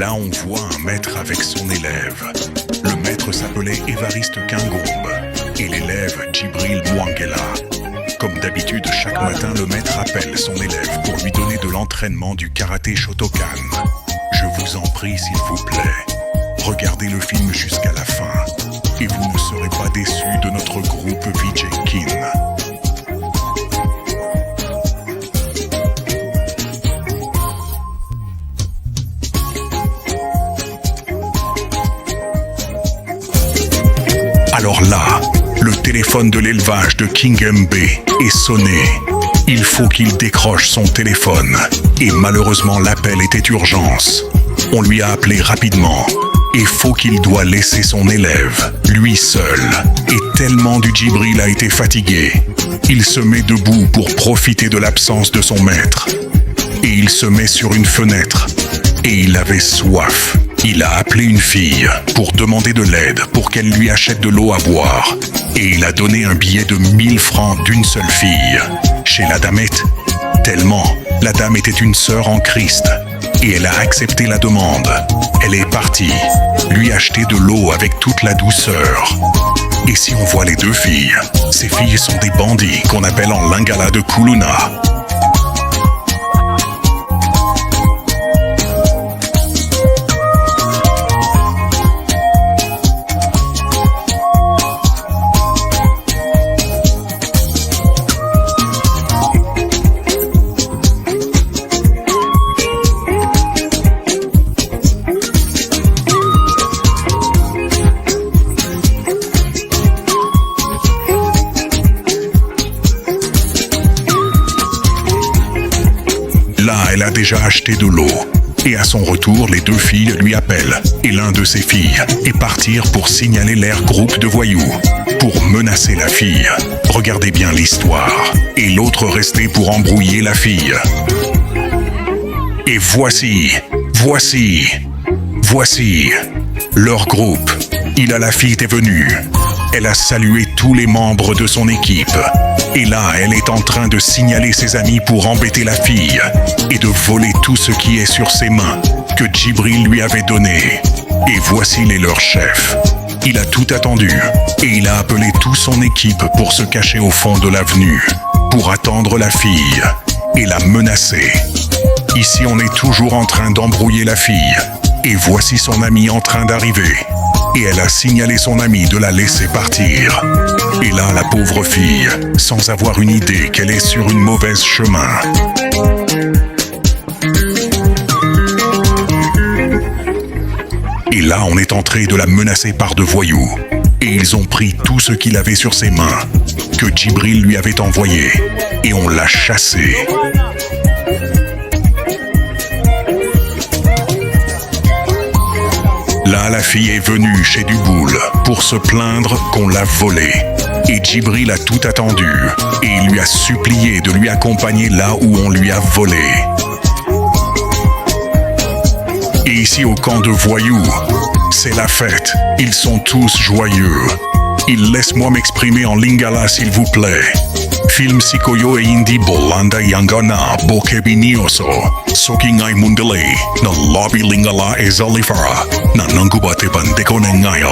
Là, on voit un maître avec son élève. Le maître s'appelait Évariste Kingombe et l'élève Djibril Mwangela. Comme d'habitude, chaque matin, le maître appelle son élève pour lui donner de l'entraînement du karaté Shotokan. Je vous en prie, s'il vous plaît, regardez le film jusqu'à la fin et vous ne serez pas déçus de notre groupe VJ Kin. Alors là, le téléphone de l'élevage de Kingombe est sonné. Il faut qu'il décroche son téléphone. Et malheureusement, l'appel était urgence. On lui a appelé rapidement. Et faut qu'il doit laisser son élève, lui seul. Et tellement du Djibril a été fatigué, il se met debout pour profiter de l'absence de son maître. Et il se met sur une fenêtre. Et il avait soif. Il a appelé une fille pour demander de l'aide pour qu'elle lui achète de l'eau à boire. Et il a donné un billet de 1000 francs d'une seule fille. Chez la damette, tellement la dame était une sœur en Christ. Et elle a accepté la demande. Elle est partie lui acheter de l'eau avec toute la douceur. Et si on voit les deux filles, ces filles sont des bandits qu'on appelle en lingala de Kuluna. Là, elle a déjà acheté de l'eau. Et à son retour, les deux filles lui appellent. Et l'un de ses filles est partir pour signaler leur groupe de voyous, pour menacer la fille. Regardez bien l'histoire. Et l'autre restait pour embrouiller la fille. Et voici, leur groupe. La fille est venue. Elle a salué tous les membres de son équipe. Et là, elle est en train de signaler ses amis pour embêter la fille et de voler tout ce qui est sur ses mains que Djibril lui avait donné. Et voici leurs chefs. Il a tout attendu et il a appelé toute son équipe pour se cacher au fond de l'avenue, pour attendre la fille et la menacer. Ici, on est toujours en train d'embrouiller la fille. Et voici son ami en train d'arriver. Et elle a signalé son ami de la laisser partir. Et là, la pauvre fille, sans avoir une idée qu'elle est sur une mauvaise chemin. Et là, on est entré de la menacer par deux voyous. Et ils ont pris tout ce qu'il avait sur ses mains, que Djibril lui avait envoyé. Et on l'a chassé. Là, la fille est venue chez Duboul pour se plaindre qu'on l'a volée. Et Djibril a tout attendu et il lui a supplié de lui accompagner là où on lui a volé. Et ici au camp de voyous, c'est la fête. Ils sont tous joyeux. Laisse-moi m'exprimer en lingala s'il vous plaît. Film Sikoyo e Indi Bolanda Yangana Bokebinioso Sokingai Mundale na Lobby Lingala e Zalifara na Nangubate Bandeko Nengayo.